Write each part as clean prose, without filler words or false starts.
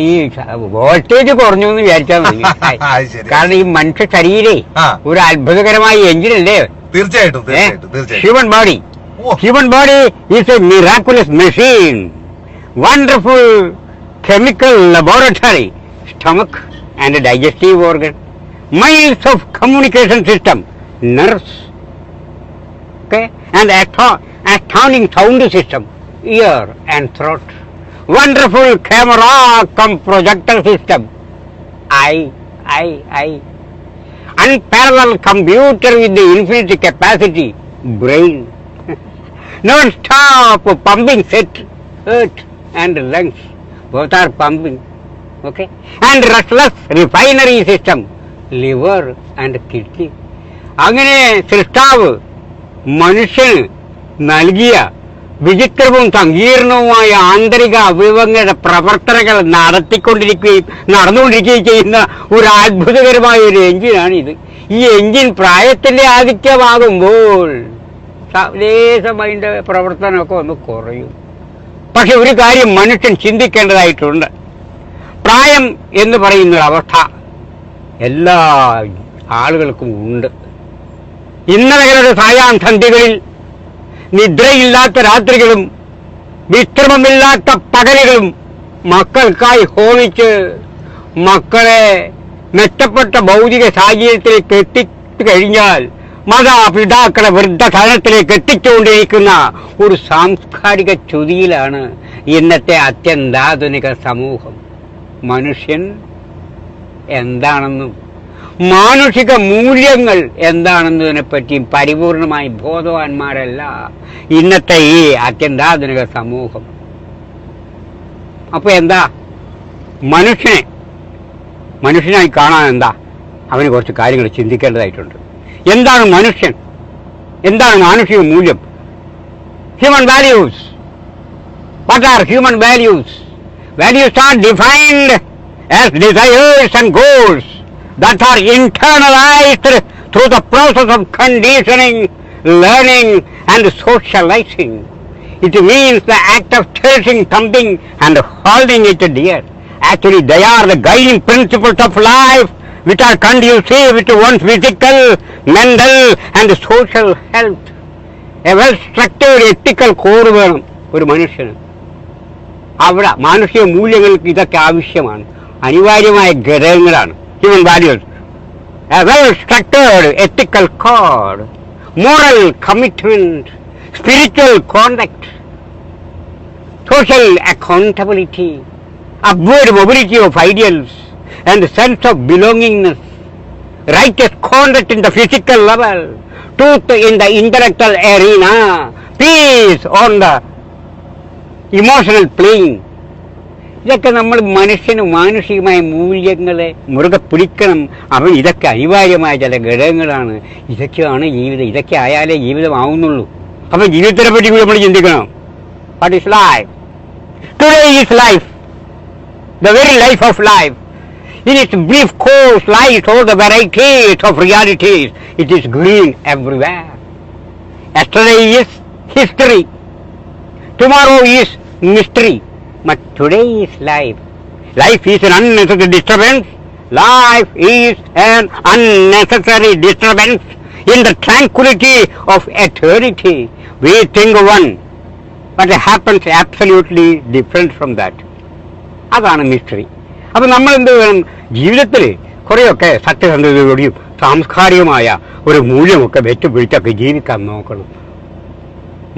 ഈ വോൾട്ടേജ് കുറഞ്ഞു എന്ന് വിചാരിച്ചാൽ മതി. കാരണം ഈ മനുഷ്യ ശരീരേ ഒരു അത്ഭുതകരമായ എഞ്ചിനല്ലേ. തീർച്ചയായിട്ടും. Human body is a miraculous machine, wonderful chemical laboratory, stomach and digestive organ, miles of communication system, nerves, okay, and astounding sound system, ear and throat, wonderful camera cum projector system, eye, unparalleled computer with the infinite capacity, brain, non-stop pumping set, heart and lungs, both are pumping, okay, and restless refinery system, liver and kidney. അങ്ങനെ സൃഷ്ടാവ് മനുഷ്യന് നൽകിയ വിചിത്രവും സങ്കീർണവുമായ ആന്തരിക അവയവങ്ങളുടെ പ്രവർത്തനങ്ങൾ നടന്നുകൊണ്ടിരിക്കുകയും ചെയ്യുന്ന ഒരു അത്ഭുതകരമായ ഒരു എഞ്ചിനാണിത്. ഈ എഞ്ചിൻ പ്രായത്തിന്റെ ആധിക്യമാകുമ്പോൾ ലേശം അതിൻ്റെ പ്രവർത്തനമൊക്കെ ഒന്ന് കുറയും. പക്ഷെ ഒരു കാര്യം മനുഷ്യൻ ചിന്തിക്കേണ്ടതായിട്ടുണ്ട്. പ്രായം എന്ന് പറയുന്നൊരവസ്ഥ എല്ലാ ആളുകൾക്കും ഉണ്ട്. ഇന്നലകളുടെ സായാഹ്നസന്ധ്യകളിൽ നിദ്രയില്ലാത്ത രാത്രികളും വിശ്രമമില്ലാത്ത പകലുകളും മക്കൾക്കായി ഹോമിച്ച് മക്കളെ മെച്ചപ്പെട്ട ഭൗതിക സാഹചര്യത്തിലേക്ക് എത്തിച്ചു കഴിഞ്ഞാൽ മാതാപിതാക്കളെ വൃദ്ധസദനത്തിലേക്ക് എത്തിച്ചുകൊണ്ടിരിക്കുന്ന ഒരു സാംസ്കാരിക ചുതിയിലാണ് ഇന്നത്തെ അത്യന്താധുനിക സമൂഹം. മനുഷ്യൻ എന്താണെന്നും മാനുഷിക മൂല്യങ്ങൾ എന്താണെന്നതിനെപ്പറ്റിയും പരിപൂർണമായി ബോധവാന്മാരല്ല ഇന്നത്തെ ഈ അത്യന്താധുനിക സമൂഹം. അപ്പൊ എന്താ മനുഷ്യനായി കാണാൻ എന്താ അവന് കുറച്ച് കാര്യങ്ങൾ ചിന്തിക്കേണ്ടതായിട്ടുണ്ട്. എന്താണ് മനുഷ്യൻ? എന്താണ് മാനുഷിക മൂല്യം? Human values. What are human values? Values are defined as desires and goals that are internalized through the process of conditioning, learning and socializing. It means the act of cherishing something and holding it dear. Actually, they are the guiding principles of life which are conducive to one's physical, mental and social health. A well-structured ethical code വേണം ഒരു മനുഷ്യന്. അവിടെ മാനുഷിക മൂല്യങ്ങൾക്ക് ഇതൊക്കെ ആവശ്യമാണ്, അനിവാര്യമായ ഘടകങ്ങളാണ്. Human values, a well-structured ethical code, moral commitment, spiritual conduct, social accountability, upward mobility of ideals and sense of belongingness, righteous conduct in the physical level, truth in the intellectual arena, peace on the emotional plane. ഇതൊക്കെ നമ്മൾ മനുഷ്യന് മാനുഷികമായ മൂല്യങ്ങളെ മുറുകെ പിടിക്കണം. അവൻ ഇതൊക്കെ അനിവാര്യമായ ചില ഘടകങ്ങളാണ്. ഇതൊക്കെയാണ് ജീവിതം. ഇതൊക്കെ ആയാലേ ജീവിതമാവുന്നുള്ളൂ. അപ്പം ജീവിതത്തിനെ പറ്റി കൂടി നമ്മൾ ചിന്തിക്കണം. What is life? Today is life, the very life of life. In its brief course lies all the varieties of realities. It is green everywhere. Yesterday is history. Tomorrow is mystery. But today is life. Life is an unnecessary disturbance. Life is an unnecessary disturbance in the tranquility of eternity. We think one, but it happens absolutely different from that. അതാണ് mystery. അപ്പം നമ്മൾ എന്ത് വേണം? ജീവിതത്തിൽ കുറേയൊക്കെ സത്യസന്ധതയോടെയും സാംസ്കാരികമായ ഒരു മൂല്യമൊക്കെ വെച്ചുപിടിച്ചൊക്കെ ജീവിക്കാൻ നോക്കണം.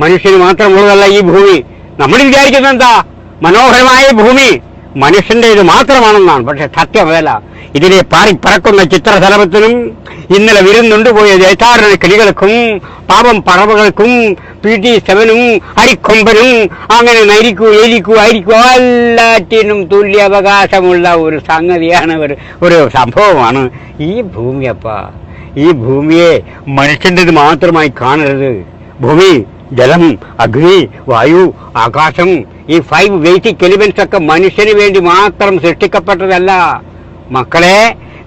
മനുഷ്യന് മാത്രമുള്ളതല്ല ഈ ഭൂമി. നമ്മൾ വിചാരിക്കുന്നത് എന്താ? മനോഹരമായ ഭൂമി മനുഷ്യന്റെ ഇത് മാത്രമാണെന്നാണ്. പക്ഷെ സത്യമല്ല. ഇതിലെ പാറിപ്പറക്കുന്ന ചിത്രശലഭത്തിനും ഇന്നലെ വിരുന്നുണ്ടുപോയ ജയതാരണ കിളികൾക്കും പാപം പറവകൾക്കും PT7-നും അരിക്കൊമ്പനും അങ്ങനെ നരിക്കൂ എലിക്കൂ അരിക്കൂ എല്ലാറ്റിനും തുല്യാവകാശമുള്ള ഒരു സംഗതിയാണ്, ഒരു സംഭവമാണ് ഈ ഭൂമി. ഈ ഭൂമിയെ മനുഷ്യൻ്റെത് മാത്രമായി കാണരുത്. ഭൂമി, ജലം, അഗ്നി, വായു, ആകാശം, ഈ 5 ബേസിക് എലിമെന്റ്സ് ഒക്കെ മനുഷ്യന് വേണ്ടി മാത്രം സൃഷ്ടിക്കപ്പെട്ടതല്ല. മക്കളെ,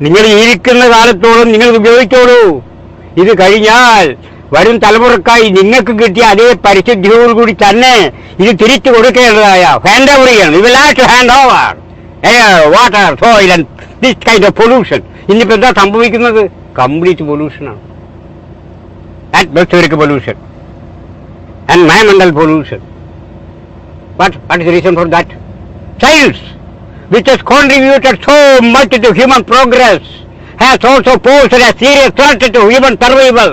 നിങ്ങൾ ഇരിക്കുന്ന കാലത്തോളം നിങ്ങൾ ഉപയോഗിച്ചോളൂ. ഇത് കഴിഞ്ഞാൽ വരും തലമുറക്കായി നിങ്ങൾക്ക് കിട്ടിയ അതേ പരിശുദ്ധിയോടുകൂടി തന്നെ ഇത് തിരിച്ചു കൊടുക്കേണ്ടതായ ഹാൻഡ് ഓവർ ചെയ്യണം. You will have to hand over. Air water soil and this kind of pollution. ഇന്നിപ്പോൾ എന്താ സംഭവിക്കുന്നത്? കംപ്ലീറ്റ് പൊല്യൂഷനാണ്. atmospheric pollution and environmental pollution. What is the reason for that? Science, which has contributed so much to human progress, has also posed a serious threat to human survival.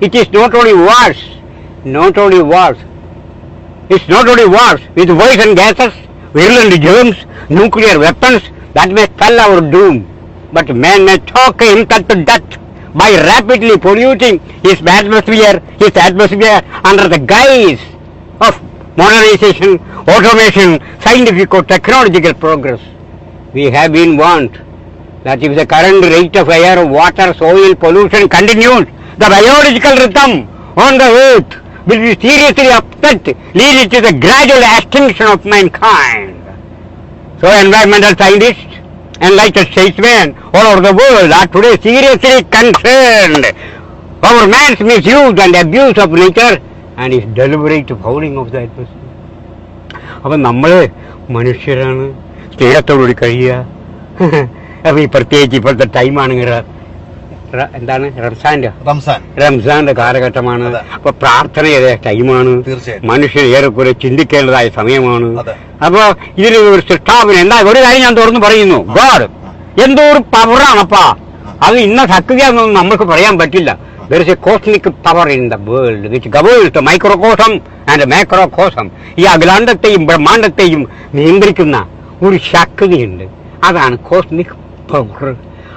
It is not only wars with poison gases, virulent germs, nuclear weapons that may spell our doom, but man may choke himself to death by rapidly polluting his atmosphere under the guise of modernization, automation, scientific or technological progress. We have been warned that if the current rate of air, water, soil pollution continues, the biological rhythm on the earth will be seriously upset, leading to the gradual extinction of mankind. So environmental scientists and enlightened statesmen all over the world are today seriously concerned over man's misuse and abuse of nature and his deliberate fouling of the atmosphere. അപ്പം നമ്മൾ മനുഷ്യരാണ്, സ്നേഹത്തോടുകൂടി കഴിയുക. അപ്പം ഈ പ്രത്യേകിച്ച് ഇപ്പോഴത്തെ ടൈമാണെങ്കിൽ എന്താണ് റംസാന്റെ കാലഘട്ടമാണ്. അപ്പൊ പ്രാർത്ഥനയുടെ ടൈമാണ്. മനുഷ്യൻ ഏറെക്കുറെ ചിന്തിക്കേണ്ടതായ സമയമാണ്. അപ്പൊ ഇതിന് ഒരു സൃഷ്ടാവിന് എന്താ ഒരു കാര്യം ഞാൻ തുറന്നു പറയുന്നു, ഗോഡ് എന്തോ ഒരു പവറാണപ്പാ. അത് ഇന്ന ശക്തിയാണെന്നൊന്നും നമുക്ക് പറയാൻ പറ്റില്ല. There is a cosmic power in the world which governs the microcosm and macrocosm. ഈ അഖിലാണ്ടത്തെയും ബ്രഹ്മാണ്ടത്തെയും നിയന്ത്രിക്കുന്ന ഒരു ശക്തിയുണ്ട്. അതാണ് കോസ്മിക് പവർ.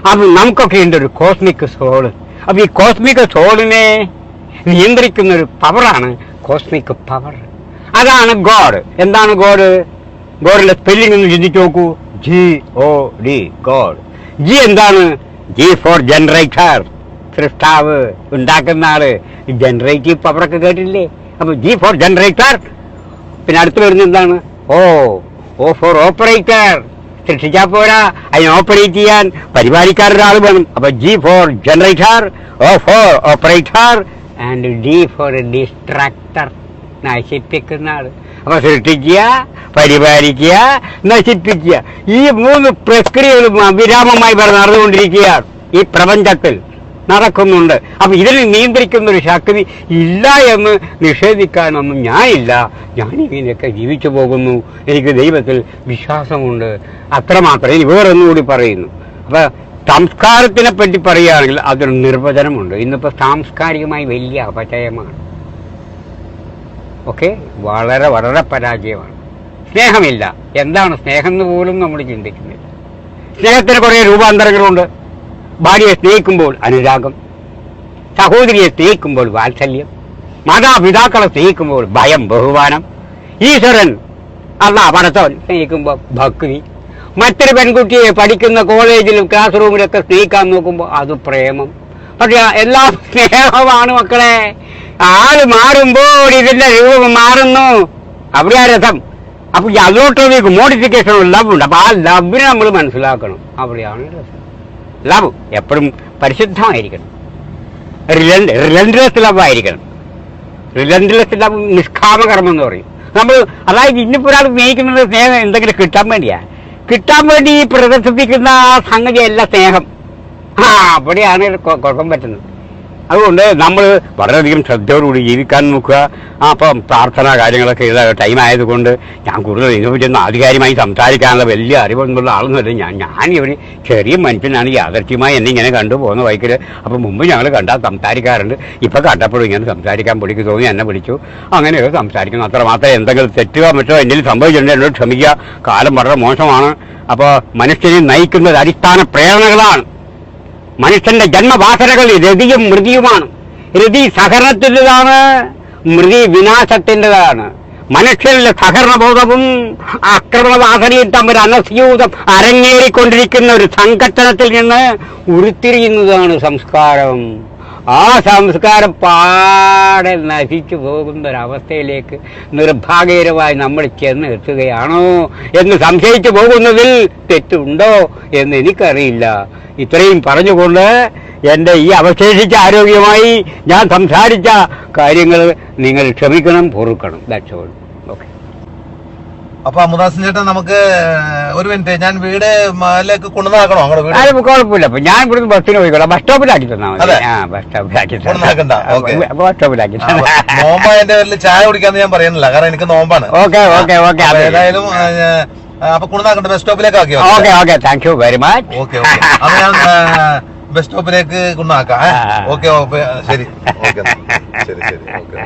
അപ്പൊ നമുക്കൊക്കെ ഉണ്ട് ഒരു കോസ്മിക് സോള്. അപ്പൊ ഈ കോസ്മിക് സോളിനെ നിയന്ത്രിക്കുന്ന ഒരു പവറാണ് കോസ്മിക് പവർ. അതാണ് ഗോഡ്. എന്താണ് ഗോഡ്? ഗോഡിന്റെ സ്പെല്ലിംഗ് ഒന്ന് ചിന്തിച്ചു നോക്കൂ. GOD, God. ജി എന്താണ്? ജി ഫോർ ജനറേറ്റർ, സൃഷ്ടാവ്, ഉണ്ടാക്കുന്ന ആള്. ജനറേറ്റീവ് പവറൊക്കെ കേട്ടില്ലേ? അപ്പൊ ജി ഫോർ ജനറേറ്റർ. പിന്നെ അടുത്ത് വരുന്നത് എന്താണ്? ഓ ഫോർ ഓപ്പറേറ്റർ. സൃഷ്ടിച്ചാൽ പോരാ, അതിനെ ഓപ്പറേറ്റ് ചെയ്യാൻ പരിപാലിക്കാരൊരാൾ വേണം. അപ്പൊ G for generator, O for operator and D for destructor, നശിപ്പിക്കുന്ന ആള്. അപ്പൊ സൃഷ്ടിക്കുക, പരിപാലിക്കുക, നശിപ്പിക്കുക, ഈ 3 പ്രക്രിയകളും അവിരാമമായി നടന്നുകൊണ്ടിരിക്കുകയാണ് ഈ പ്രപഞ്ചത്തിൽ നടക്കുന്നുണ്ട്. അപ്പൊ ഇതിനെ നിയന്ത്രിക്കുന്ന ഒരു ശക്തി ഇല്ല എന്ന് നിഷേധിക്കാനൊന്നും ഞാനില്ല. ഞാൻ ഇങ്ങനെയൊക്കെ ജീവിച്ചു പോകുന്നു. എനിക്ക് ദൈവത്തിൽ വിശ്വാസമുണ്ട്, അത്രമാത്രം. ഇനി വേറൊന്നുകൂടി പറയുന്നു. അപ്പൊ സംസ്കാരത്തിനെ പറ്റി പറയുകയാണെങ്കിൽ അതൊരു നിർവചനമുണ്ട്. ഇന്നിപ്പോ സാംസ്കാരികമായി വലിയ അപചയമാണ്. ഓക്കെ, വളരെ വളരെ പരാജയമാണ്. സ്നേഹമില്ല. എന്താണ് സ്നേഹം എന്ന് പോലും നമ്മൾ ചിന്തിക്കുന്നില്ല. സ്നേഹത്തിന് കുറേ രൂപാന്തരങ്ങളുണ്ട്. ഭാര്യയെ സ്നേഹിക്കുമ്പോൾ അനുരാഗം, സഹോദരിയെ സ്നേഹിക്കുമ്പോൾ വാത്സല്യം, മാതാപിതാക്കളെ സ്നേഹിക്കുമ്പോൾ ഭയം, ബഹുമാനം, ഈശ്വരൻ പടച്ചവൻ സ്നേഹിക്കുമ്പോൾ ഭക്തി, മറ്റൊരു പെൺകുട്ടിയെ പഠിക്കുന്ന കോളേജിലും ക്ലാസ് റൂമിലൊക്കെ സ്നേഹിക്കാൻ നോക്കുമ്പോൾ അത് പ്രേമം. പക്ഷെ എല്ലാം സ്നേഹമാണ് മക്കളെ. ആള് മാറുമ്പോൾ ഇതിന്റെ രൂപം മാറുന്നു. അവിടെയാ രസം. അപ്പൊ അതിലോട്ടൊരു മോഡിഫിക്കേഷൻ ലവ് ഉണ്ട്. അപ്പൊ ആ ലവിനെ നമ്മൾ മനസ്സിലാക്കണം. അവിടെയാണ് രസം. ലവ് എപ്പോഴും പരിശുദ്ധമായിരിക്കണം. റിലൻഡ്ലെസ് ലവ് ആയിരിക്കണം. റിലൻഡ്ലെസ് ലവ് നിഷ്കാമകർമ്മം എന്ന് പറയും നമ്മൾ. അതായത് ഇന്നിപ്പോ ഒരാൾ സ്നേഹിക്കുന്നത് സ്നേഹം എന്തെങ്കിലും കിട്ടാൻ വേണ്ടി പ്രദർശിപ്പിക്കുന്ന ആ സംഗതിയല്ല സ്നേഹം. അവിടെയാണ് കുഴപ്പം പറ്റുന്നത്. അതുകൊണ്ട് നമ്മൾ വളരെയധികം ശ്രദ്ധയോടുകൂടി ജീവിക്കാൻ നോക്കുക. അപ്പം പ്രാർത്ഥന കാര്യങ്ങളൊക്കെ ടൈം ആയതുകൊണ്ട് ഞാൻ കൂടുതൽ ഇതിനെപ്പറ്റിയൊന്നും ആധികാരികമായി സംസാരിക്കാനുള്ള വലിയ അറിവൊന്നുള്ള ആളൊന്നുമില്ല. ഞാൻ ഒരു ചെറിയ മനുഷ്യനാണ്. യാദർച്ഛ്യമായി എന്നെ ഇങ്ങനെ കണ്ടുപോകുന്ന വൈക്കിൽ. അപ്പം മുമ്പ് ഞങ്ങൾ കണ്ടാൽ സംസാരിക്കാറുണ്ട്. ഇപ്പം കണ്ടപ്പോഴും ഇങ്ങനെ സംസാരിക്കാൻ പിടിക്ക് തോന്നി എന്നെ വിളിച്ചു. അങ്ങനെയൊക്കെ സംസാരിക്കുന്നു. അത്രമാത്രം എന്തെങ്കിലും തെറ്റുക മറ്റോ എന്തെങ്കിലും സംഭവിച്ചിട്ടുണ്ട് എന്നോട് ക്ഷമിക്കുക. കാലം വളരെ മോശമാണ്. അപ്പോൾ മനുഷ്യനെ നയിക്കുന്നത് അടിസ്ഥാന പ്രേരണകളാണ്. മനുഷ്യന്റെ ജന്മവാസനകൾ രതിയും മൃതിയുമാണ്. രതി സഹകരണത്തിൻ്റെതാണ്, മൃതി വിനാശത്തിൻ്റെതാണ്. മനുഷ്യരിലെ സഹകരണബോധവും ആക്രമണവാസനയും തമ്മിൽ അനസ്യൂതം അരങ്ങേറിക്കൊണ്ടിരിക്കുന്ന ഒരു സംഘട്ടനത്തിൽ നിന്ന് ഉരുത്തിരിയുന്നതാണ് സംസ്കാരം. ആ സംസ്കാരം പാടെ നശിച്ചു പോകുന്ന ഒരവസ്ഥയിലേക്ക് നിർഭാഗ്യകരമായി നമ്മൾ ചെന്ന് എത്തുകയാണോ എന്ന് സംശയിച്ചു പോകുന്നതിൽ തെറ്റുണ്ടോ എന്ന് എനിക്കറിയില്ല. ഇത്രയും പറഞ്ഞുകൊണ്ട് എൻ്റെ ഈ അവശേഷിച്ച ആരോഗ്യമായി ഞാൻ സംസാരിച്ച കാര്യങ്ങൾ നിങ്ങൾ ക്ഷമിക്കണം, പൊറുക്കണം. That's all. ഓക്കെ. അപ്പൊ മുദാസിൻ ചേട്ടൻ നമുക്ക് ഒരു മിനിറ്റ്, ഞാൻ വീടിലേക്ക് കൊണ്ടുവന്നാക്കണോ അങ്ങോട്ട് വീട്? അത് കുഴപ്പമില്ല. അപ്പൊ ഞാൻ ഇവിടുന്ന് ബസ്സിന് പോയിക്കോളാം. ബസ് സ്റ്റോപ്പിലാക്കി തന്നാ മതി. ബസ് സ്റ്റോപ്പിലാക്കി കൊണ്ടുവന്നാക്കണ്ട. ഓക്കെ, ബസ് സ്റ്റോപ്പിലാക്കി. നോമ്പായതിന്റെ പേരിൽ ചായ കുടിക്കാന്ന് ഞാൻ പറയുന്നില്ല, കാരണം എനിക്ക് നോമ്പാണ്. Okay okay okay. ഏതായാലും അപ്പൊ കൊണ്ടുവന്നാക്കണ്ട, ബസ് സ്റ്റോപ്പിലേക്ക് ആക്കി. Okay okay, thank you very much. Okay okay, അത് ഞാൻ ബസ് സ്റ്റോപ്പിലേക്ക് കൊണ്ടുവന്നാക്കാം. ഓക്കെ ഓക്കെ, ശരി. ഓക്കെ, ശരി ശരി, ഓക്കെ.